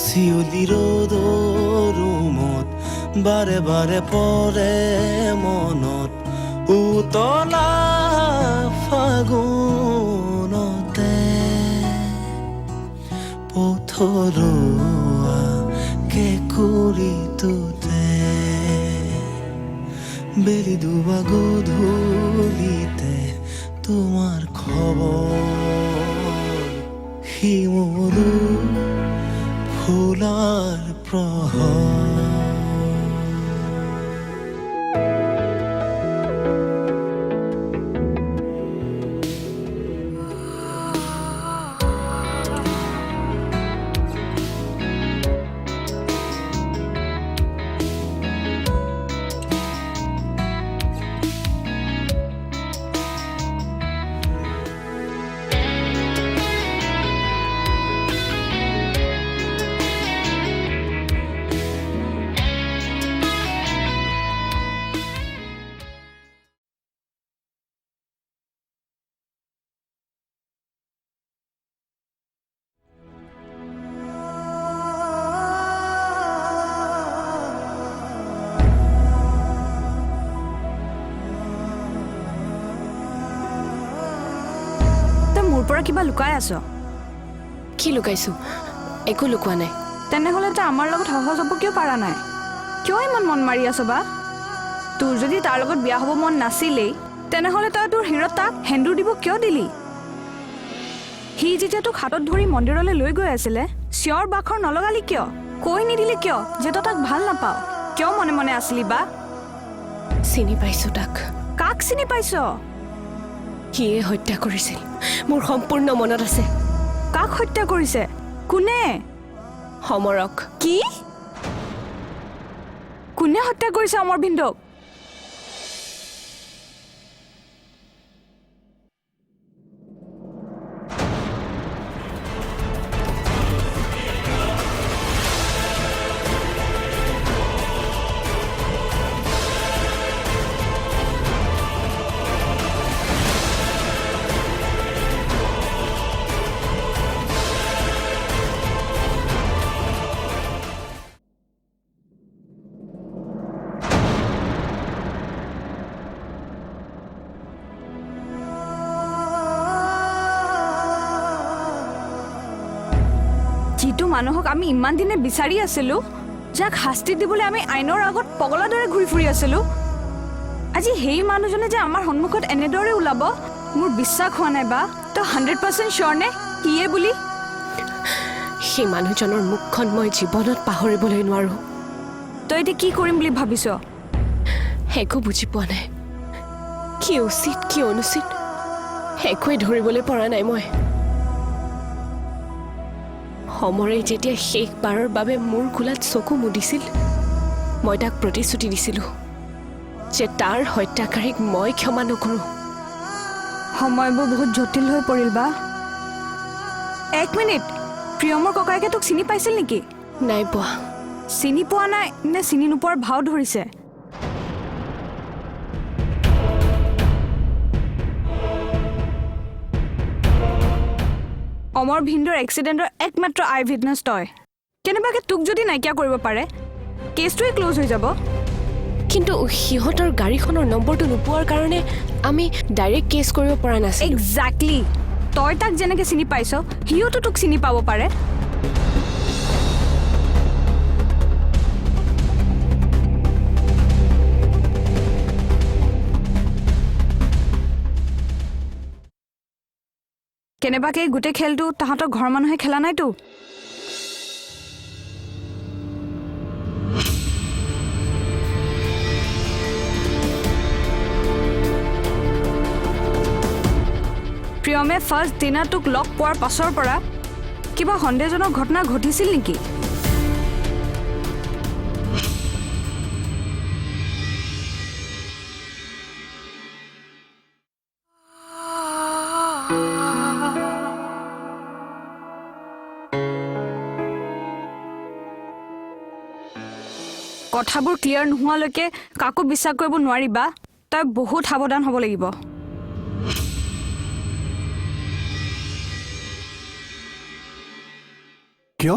চিউলি ৰ'দৰুমত বাৰে বাৰে পৰে মনত উতলা ফাগুনতে পথৰুৱা কেঁকুৰিটোতে বেলি ডুবা গধূলিতে তোমাৰ খবৰ শিমলু ফুলাৰ প্ৰহৰ মোৰ পৰা কিবা লুকাই আছ? কি লুকাইছো? একো লুকোৱা নাই। তেনেহ'লে তই আমাৰ লগত সহজ হ'ব কিয় পাৰা নাই? কিয় ইমান মন মাৰি আছ বা? তোৰ যদি তাৰ লগত বিয়া হ'ব মন নাছিলেই তেনেহ'লে তই তোৰ হিৰত তাক সেন্দুৰ দিব কিয় দিলি? সি যেতিয়া তোক হাতত ধৰি মন্দিৰলৈ লৈ গৈ আছিলে চিঞৰ বাখৰ নলগালি কিয়? কৈ নিদিলি কিয় যে তই তাক ভাল নাপাৱ? কিয় মনে মনে আছিলি বা? চিনি পাইছো তাক। কাক চিনি পাইছ? সিয়ে হত্যা কৰিছিল, মোৰ সম্পূৰ্ণ মনত আছে। কাক হত্যা কৰিছে? কোনে? সমৰক। কি? কোনে হত্যা কৰিছে অমৰ ভিন্দক? যিটো মানুহক আমি ইমান দিনে বিচাৰি আছিলো, যাক শাস্তি দিবলৈ আমি আইনৰ আগত পগলা দৰে ঘূৰি ফুৰি আছিলো, আজি সেই মানুহজনে যে আমাৰ সন্মুখত এনেদৰে ওলাব মোৰ বিশ্বাস হোৱা নাই বা। তই 100% চিয়ৰ নে কিয়ে বুলি? সেই মানুহজনৰ মুখখন মই জীৱনত পাহৰিবলৈ নোৱাৰো। তই এতিয়া কি কৰিম বুলি ভাবিছ? একো বুজি পোৱা নাই। কি উচিত কি অনুচিত একোৱে ধৰিবলৈ পৰা নাই মই। সমৰে যেতিয়া শেষবাৰৰ বাবে মোৰ কোলাত চকু মুদিছিল মই তাক প্ৰতিশ্ৰুতি দিছিলোঁ যে তাৰ হত্যাকাৰীক মই ক্ষমা নকৰোঁ। সময়বোৰ বহুত জটিল হৈ পৰিল বা। 1 মিনিট, প্ৰিয়মৰ ককায়েকে তোক চিনি পাইছিল নেকি? নাই পোৱা। চিনি পোৱা নাই নে চিনি নোপোৱাৰ ভাও ধৰিছে? অমৰ ভিন্দৰ এক্সিডেণ্টৰ একমাত্ৰ আই উইটনেছ তই। কেনেবাকে তোক যদি নাইকিয়া কৰিব পাৰে কেছটোৱে ক্ল'জ হৈ যাব। কিন্তু সিহঁতৰ গাড়ীখনৰ নম্বৰটো নোপোৱাৰ কাৰণে আমি ডাইৰেক্ট কেছ কৰিব পৰা নাছিলোঁ। এক্সাক্টলি। তই তাক যেনেকৈ চিনি পাইছ সিওতো তোক চিনি পাব পাৰে। কেনেবাকে গোটেই খেলটো তাহাঁতৰ ঘৰৰ মানুহে খেলা নাইতো। প্ৰিয়মে ফাৰ্ষ্ট দিনা তোক লগ পোৱাৰ পাছৰ পৰা কিবা সন্দেহজনক ঘটনা ঘটিছিল নেকি? কথাবোৰ ক্লিয়াৰ নোহোৱালৈকে কাকো বিশ্বাস কৰিব নোৱাৰিবা। তই বহুত সাৱধান হ'ব লাগিব। কিয়?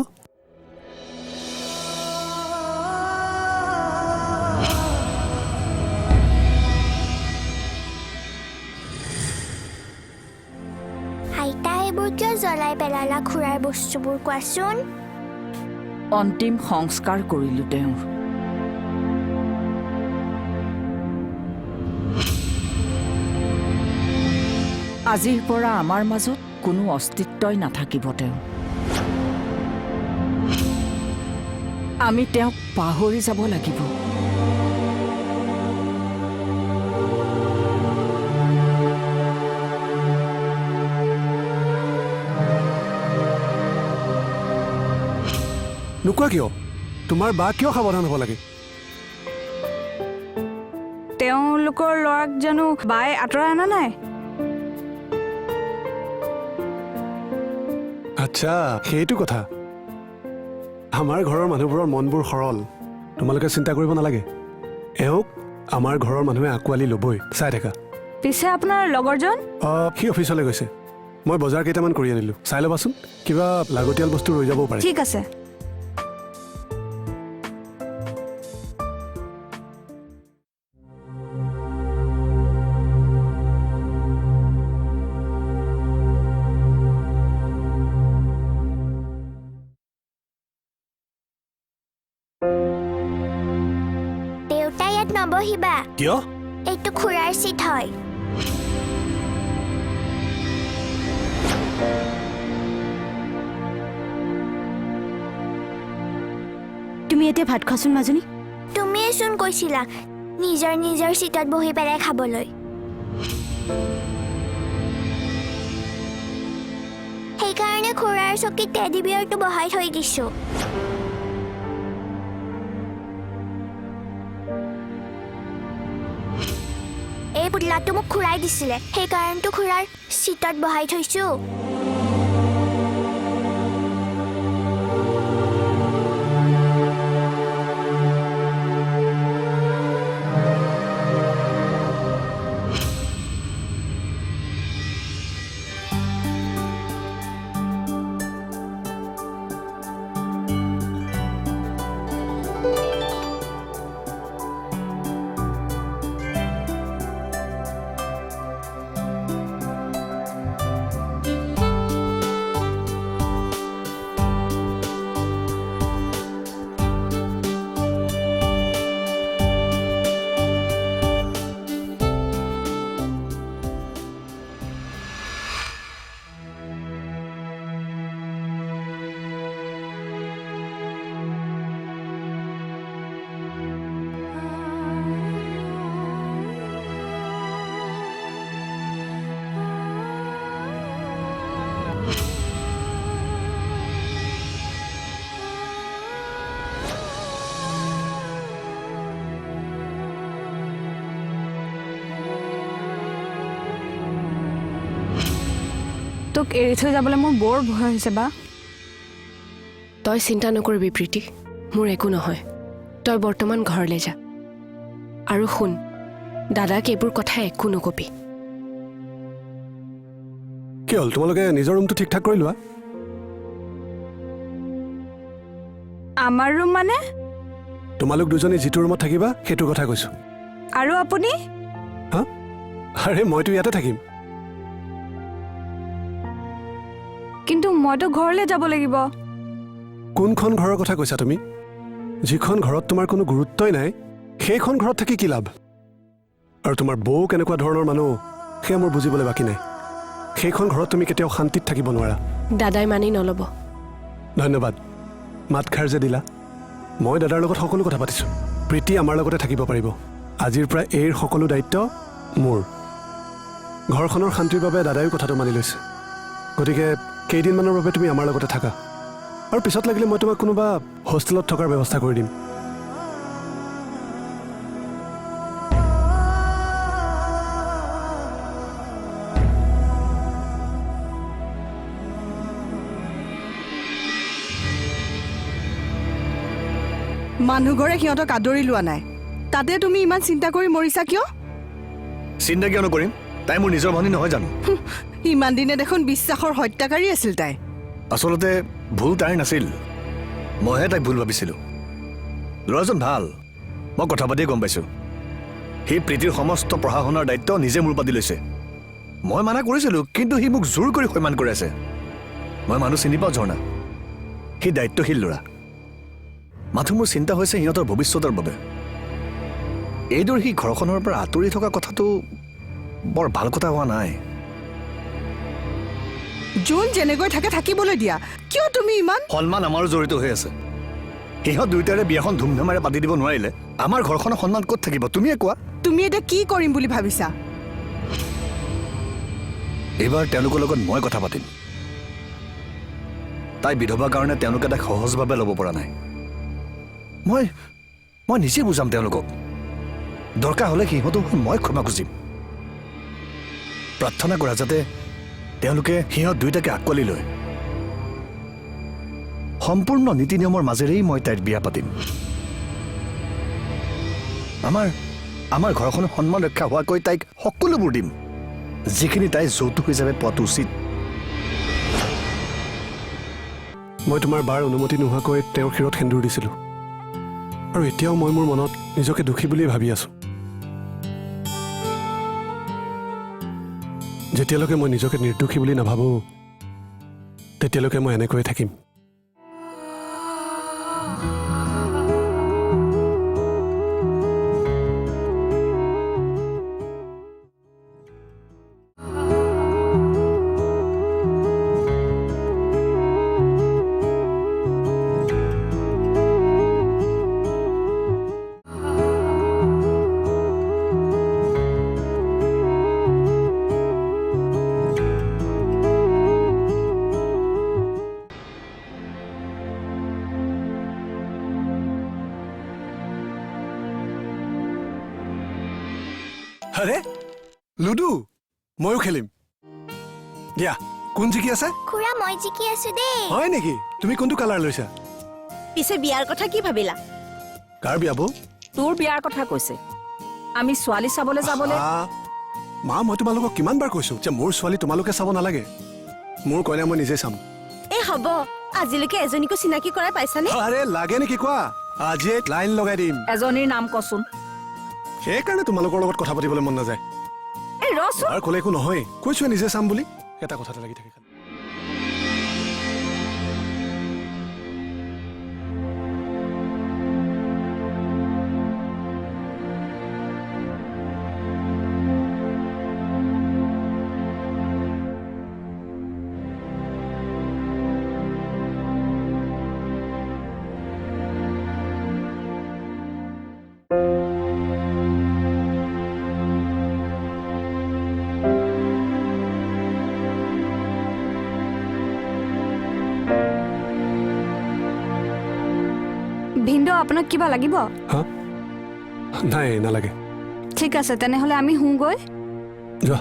এইবোৰ কিয় জ্বলাই পেলালা খুৰাৰ বস্তুবোৰ কোৱাচোন? অন্তিম সংস্কাৰ কৰিলো তেওঁৰ। আজিৰ পৰা আমাৰ মাজত কোনো অস্তিত্বই নাথাকিব তেওঁ। আমি তেওঁক পাহৰি যাব লাগিব। নোকোৱা কিয়? তোমাৰ বা কিয় সাৱধান হ'ব লাগে? তেওঁলোকৰ ল'ৰাক জানো বায়ে আঁতৰাই অনা নাই? আচ্ছা, সেইটো কথা। আমাৰ ঘৰৰ মানুহবোৰৰ মনবোৰ সৰল, তোমালোকে চিন্তা কৰিব নালাগে। এওঁক আমাৰ ঘৰৰ মানুহে আঁকোৱালি ল'বই, চাই থাকা। পিছে আপোনাৰ লগৰজন? সি অফিচলৈ গৈছে। মই বজাৰ কেইটামান কৰি আনিলোঁ, চাই ল'বাচোন, কিবা লাগতিয়াল বস্তু ৰৈ যাবও পাৰে। ঠিক আছে। দেউতা ইয়াত নবহিবা, কিয়? এইটো খুৰাৰ চিট হয়। তুমি এতিয়া ভাত খোৱাচোন মাজনী। তুমিয়েচোন কৈছিলা নিজৰ নিজৰ চিটত বহি পেলাই খাবলৈ। সেইকাৰণে খুৰাৰ চকীত টেডি বিয়াৰটো বহাই থৈ দিছো। এই পুতলাটো মোক খুৰাই দিছিলে, সেইকাৰণেতো খুৰাৰ চিটত বহাই থৈছো। তোক এৰি থৈ যাবলৈ মোৰ বৰ ভয় হৈছে বা। তই চিন্তা নকৰিবি প্ৰীতি, মোৰ একো নহয়। তই বৰ্তমান ঘৰলৈ যা আৰু শুন, দাদাক এইবোৰ কথা একো নকবি। কি হ'ল, তোমালোকে নিজৰ ৰুমটো ঠিক ঠাক কৰি লোৱা। আমাৰ ৰুম মানে? তোমালোক দুজনী যিটো ৰুমত থাকিবা সেইটো কথা কৈছো। আৰু আপুনি? হা? আৰে মইতো ইয়াতে থাকিম। কিন্তু মইতো ঘৰলৈ যাব লাগিব। কোনখন ঘৰৰ কথা কৈছা তুমি? যিখন ঘৰত তোমাৰ কোনো গুৰুত্বই নাই, সেইখন ঘৰত থাকি কি লাভ? আৰু তোমাৰ বৌ কেনেকুৱা ধৰণৰ মানুহ সেয়া মোৰ বুজিবলৈ বাকী নাই। সেইখন ঘৰত তুমি কেতিয়াও শান্তিত থাকিব নোৱাৰা। দাদাই মানি নল'ব। ধন্যবাদ, মাতষাৰ যে দিলা। মই দাদাৰ লগত সকলো কথা পাতিছোঁ। প্ৰীতি আমাৰ লগতে থাকিব পাৰিব। আজিৰ পৰা এইৰ সকলো দায়িত্ব মোৰ। ঘৰখনৰ শান্তিৰ বাবে দাদায়ো কথাটো মানি লৈছে। গতিকে কেইদিনমানৰ বাবে তুমি আমাৰ লগতে থাকা, আৰু পিছত লাগিলে মই তোমাক কোনোবা হোষ্টেলত থকাৰ ব্যৱস্থা কৰি দিম। মানুহঘৰে সিহঁতক আদৰি লোৱা নাই, তাতে তুমি ইমান চিন্তা কৰি মৰিছা কিয়? চিন্তা কিয় নকৰিম? তাই মোৰ নিজৰ ভনী নহয় জানো? ইমান দিনে দেখোন বিশ্বাসৰ হত্যাকাৰী আছিল তাই। আচলতে ভুল তাইৰ নাছিল, মইহে তাইক ভুল ভাবিছিলোঁ। ল'ৰাজন ভাল, মই কথা পাতিয়ে গম পাইছোঁ। সি প্ৰীতিৰ সমস্ত পঢ়া শুনাৰ দায়িত্ব নিজে মূৰ পাতি লৈছে। মই মানা কৰিছিলোঁ কিন্তু সি মোক জোৰ কৰি সন্মান কৰি আছে মই মানুহ চিনি পাওঁ ঝৰ্ণা সি দায়িত্বশীল ল'ৰা মাথো মোৰ চিন্তা হৈছে সিহঁতৰ ভৱিষ্যতৰ বাবে এইদৰে সি ঘৰখনৰ পৰা আঁতৰি থকা কথাটো বৰ ভাল কথা হোৱা নাই যোন যেনেকৈ থাকে থাকিবলৈ দিয়া কিয় তুমি ইমান সন্মান আমাৰো জড়িত হৈ আছে সিহঁত দুয়োটাৰে বিয়াখন ধুমধামেৰে পাতি দিব নোৱাৰিলে আমাৰ ঘৰখনৰ সন্মান ক'ত থাকিব তুমিয়ে কোৱা তুমি এতিয়া কি কৰিম বুলি ভাবিছা এইবাৰ তেওঁলোকৰ লগত মই কথা পাতিম তাই বিধৱাৰ কাৰণে তেওঁলোকে তাক সহজভাৱে ল'ব পৰা নাই মই নিজে বুজাম তেওঁলোকক দৰকাৰ হ'লে সিহঁতক মই ক্ষমা খুজিম প্ৰাৰ্থনা কৰা যাতে তেওঁলোকে সিহঁত দুয়োটাকে আঁকোৱালি লয় সম্পূৰ্ণ নীতি নিয়মৰ মাজেৰেই মই তাইৰ বিয়া পাতিম আমাৰ ঘৰখনৰ সন্মান ৰক্ষা হোৱাকৈ তাইক সকলোবোৰ দিম যিখিনি তাই যৌতুক হিচাপে পোৱাটো উচিত মই তোমাৰ বাৰ অনুমতি নোহোৱাকৈ তেওঁৰ শিৰত সেন্দুৰ দিছিলোঁ আৰু এতিয়াও মই মোৰ মনত নিজকে দুখী বুলিয়ে ভাবি আছোঁ যেতিয়ালৈকে মই নিজকে নিৰ্দোষী বুলি নাভাবোঁ তেতিয়ালৈকে মই এনেকৈয়ে থাকিম আৰে লুডু ময়ো খেলিম দিয়া কোন জিকি আছে খুৰা মই জিকি আছো দেই হয় নেকি তুমি কোনটো কালাৰ লৈছা পিছে বিয়াৰ কথা কি ভাবিলা কাৰ বিয়া বৌ তোৰ বিয়াৰ কথা কৈছে আমি ছোৱালী চাবলৈ যাবলৈ মা মই তোমালোকক কিমান বাৰ কৈছো যে মোৰ ছোৱালী তোমালোকে চাব নালাগে মোৰ কইনা মই নিজে চাম এই হ'ব আজিলৈকে এজনীকো চিনাকি কৰাই পাইছানে আৰে লাগে নেকি কোৱা আজি লাইন লগাই দিম এজনীৰ নাম কচোন সেইকাৰণে তোমালোকৰ লগত কথা পাতিবলৈ মন নাযায় এই ৰচোন আৰু ক'লে একো নহয় কৈছোৱে নিজে চাম বুলি এটা কথাতে লাগি থাকে ভিনদেউ আপোনাক কিবা লাগিব হা নাই নালাগে ঠিক আছে তেনেহ'লে আমি শুওঁগৈ যোৱা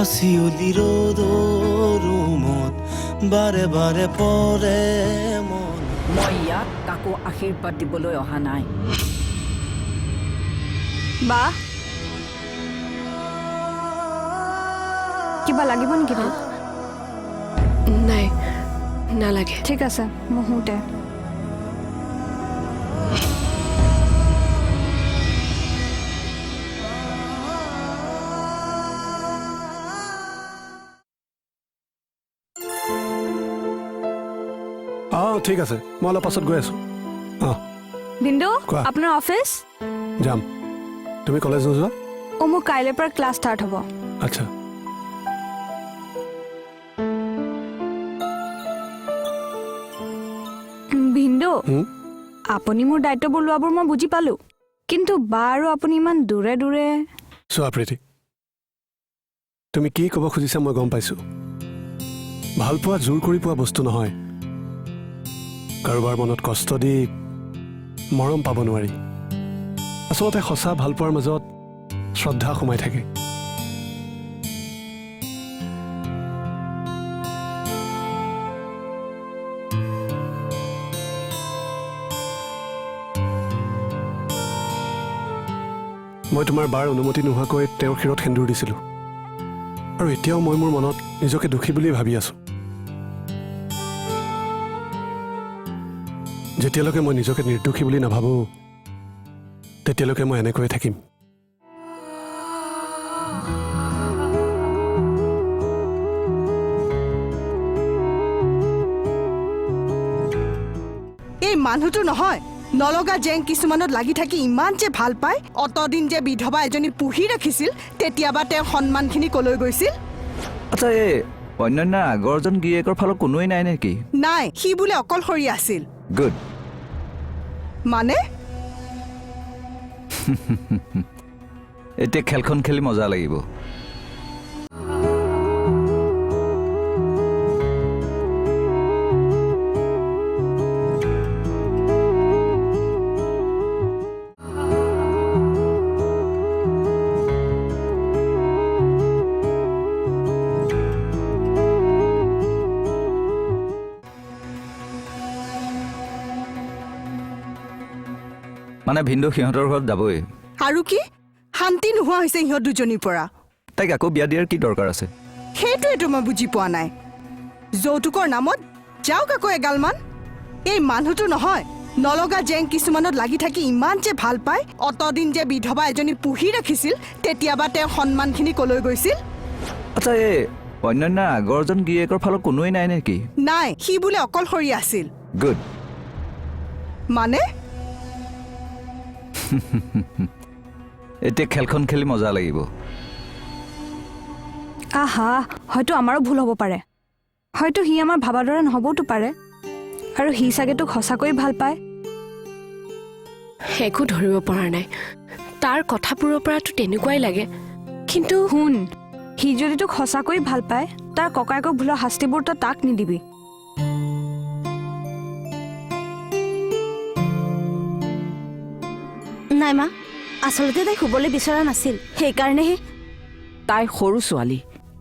কাচিয়লি ৰ'দৰ ৰুমত বাৰে বাৰে পৰে মন মই ইয়াত কাকো আশীৰ্বাদ দিবলৈ অহা নাই বা কিবা লাগিব নেকি তোক নাই নালাগে ঠিক আছে মই শুওঁতে ঠিক আছে মই অলপ পাছত গৈ আছোঁ ভিনদেউ কোৱা। আপোনাৰ অফিচ যাম তুমি কলেজ নোযোৱা মোৰ কাইলৈৰ পৰা ক্লাছ ষ্টাৰ্ট হ'ব আচ্ছা ভিনদেউ আপুনি মোৰ দায়িত্ববোৰ লোৱাবোৰ মই বুজি পালোঁ, কিন্তু বা আৰু আপুনি ইমান দূৰে দূৰে। চোৱা প্ৰীতি, তুমি কি ক'ব খুজিছা মই গম পাইছোঁ। ভালপোৱা জোৰ কৰি পোৱা বস্তু নহয়। কাৰোবাৰ মনত কষ্ট দি মৰম পাব নোৱাৰি। আচলতে সঁচা ভালপোৱাৰ মাজত শ্ৰদ্ধা সোমাই থাকে। মই তোমাৰ বাৰ অনুমতি নোহোৱাকৈ তেওঁৰ শিৰত সেন্দুৰ দিছিলোঁ, আৰু এতিয়াও মই মোৰ মনত নিজকে দুখী বুলি ভাবি আছোঁ। যেতিয়ালৈকে মই নিজকে নিৰ্দোষী বুলি নাভাবোঁ, তেতিয়ালৈকে মই এনেকৈয়ে থাকিম। এই মানুহটো নহয়, নলগা জেং কিছুমানত লাগি থাকি ইমান যে ভাল পায়। অতদিন যে বিধৱা এজনী পুহি ৰাখিছিল, তেতিয়াবা তেওঁ সন্মানখিনি কলৈ গৈছিল? আচ্ছা, এই অন্যান্য আগৰজন গিৰিয়েকৰ ফালৰ কোনোৱেই নাই নেকি? নাই, সি বোলে অকলশৰীয়া আছিল। গুড। মানে এতিয়া খেলখন খেলি মজা লাগিব। মানে ভিন্দু সিহঁতৰ ঘৰত যাবই। আৰু কি শান্তি নোহোৱা হৈছে সিহঁত দুজনীৰ পৰা। তাইক আকৌ বিয়া দিয়াৰ কি দৰকাৰ আছে? সেইটোৱেতো মই বুজি পোৱা নাই। যৌতুকৰ নামত যাওক আকৌ এগালমান। এই মানুহটো নহয়, নলগা জেং কিছুমানত লাগি থাকি ইমান যে ভাল পায়। অতদিন যে বিধৱা এজনী পুহি ৰাখিছিল, তেতিয়াবা তেওঁ সন্মানখিনি কলৈ গৈছিল? আচ্ছা, এই অন্যান্য আগৰজন গিৰিয়েকৰ ফালৰ কোনোৱেই নাই নেকি? নাই, সি বোলে অকলশৰীয়া আছিল। গুড। মানে এতিয়া খেলখন খেলি মজা লাগিব। আহা, হয়তো আমাৰো ভুল হ'ব পাৰে। হয়তো সি আমাৰ ভাবাৰ দৰে নহ'বওতো পাৰে, আৰু সি চাগে তোক সঁচাকৈ ভাল পায়। একো ধৰিব পৰা নাই, তাৰ কথাবোৰৰ পৰাতো তেনেকুৱাই লাগে। কিন্তু শুন, সি যদি তোক সঁচাকৈ ভাল পায়, তাৰ ককায়েকক ভুলৰ শাস্তিবোৰ তই তাক নিদিবি। নাই মা, আচলতে তাই শুবলৈ বিচৰা নাছিল, সেইকাৰণেহে। তাই সৰু ছোৱালী,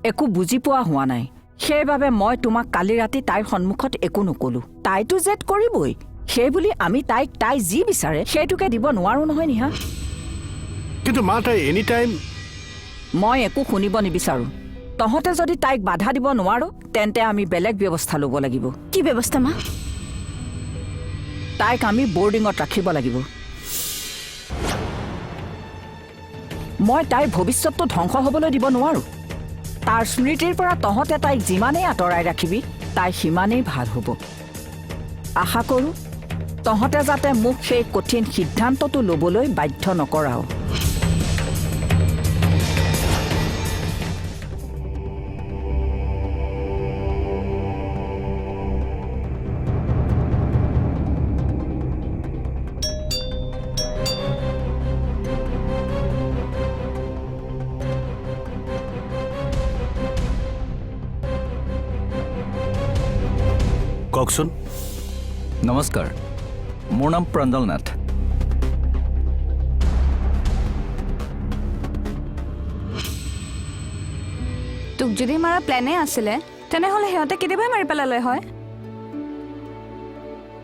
একো বুজি পোৱা হোৱা নাই। সেইবাবে মই তোমাক কালি ৰাতি তাইৰ সন্মুখত একো নকলো। তাইতো জেদ কৰিবই, সেই বুলি আমি তাই যি বিচাৰে সেইটোকে দিব নোৱাৰো নহয় নিহা। কিন্তু মা, তাই এনি টাইম। মই একো শুনিব নিবিচাৰো। তহঁতে যদি তাইক বাধা দিব নোৱাৰো, তেন্তে আমি বেলেগ ব্যৱস্থা ল'ব লাগিব। কি ব্যৱস্থা মা? তাইক আমি বৰ্ডিঙত ৰাখিব লাগিব। মই তাইৰ ভৱিষ্যতটো ধ্বংস হ'বলৈ দিব নোৱাৰো। তাৰ স্মৃতিৰ পৰা তহঁতে তাইক যিমানেই আঁতৰাই ৰাখিবি, তাই সিমানেই ভাল হ'ব। আশা কৰোঁ তহঁতে যাতে মোক সেই কঠিন সিদ্ধান্তটো ল'বলৈ বাধ্য নকৰাও। কওকচোন। নমস্কাৰ, মোৰ নাম প্ৰাঞ্জল নাথ। তোক যদি মাৰা প্লেনে আছিলে, তেনেহ'লে সিহঁতে কেতিয়াবাই মাৰি পেলালে হয়,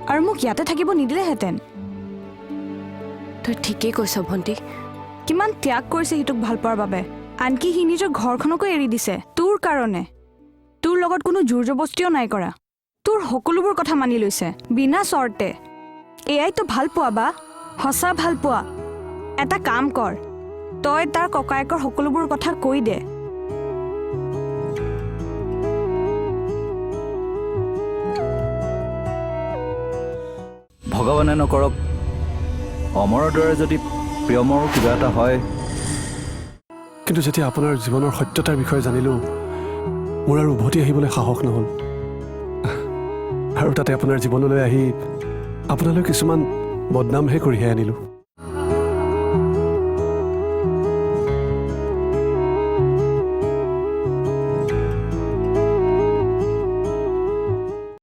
আৰু মোক ইয়াতে থাকিব নিদিলেহেঁতেন। তই ঠিকেই কৈছ ভণ্টি। কিমান ত্যাগ কৰিছে সি তোক ভাল পোৱাৰ বাবে। আনকি সি নিজৰ ঘৰখনকো এৰি দিছে তোৰ কাৰণে। তোৰ লগত কোনো জোৰ জবস্তিও নাই কৰা। তোৰ সকলোবোৰ কথা মানি লৈছে বিনা চৰ্তে। এয়াইতো ভাল পোৱা বা সঁচা ভাল পোৱা। এটা কাম কৰ, তই তাৰ ককায়েকৰ সকলোবোৰ কথা কৈ দে। ভগৱানে নকৰক অমৰৰ দৰে যদি প্ৰিয়মৰো কিবা এটা হয়। কিন্তু যেতিয়া আপোনাৰ জীৱনৰ সত্যতাৰ বিষয়ে জানিলোঁ, মোৰ আৰু উভতি আহিবলৈ সাহস নহ'ল। আৰু তাতে আপোনাৰ জীৱনলৈ আহি আপোনালৈ কিছুমান বদনামহে কৰিহে আনিলোঁ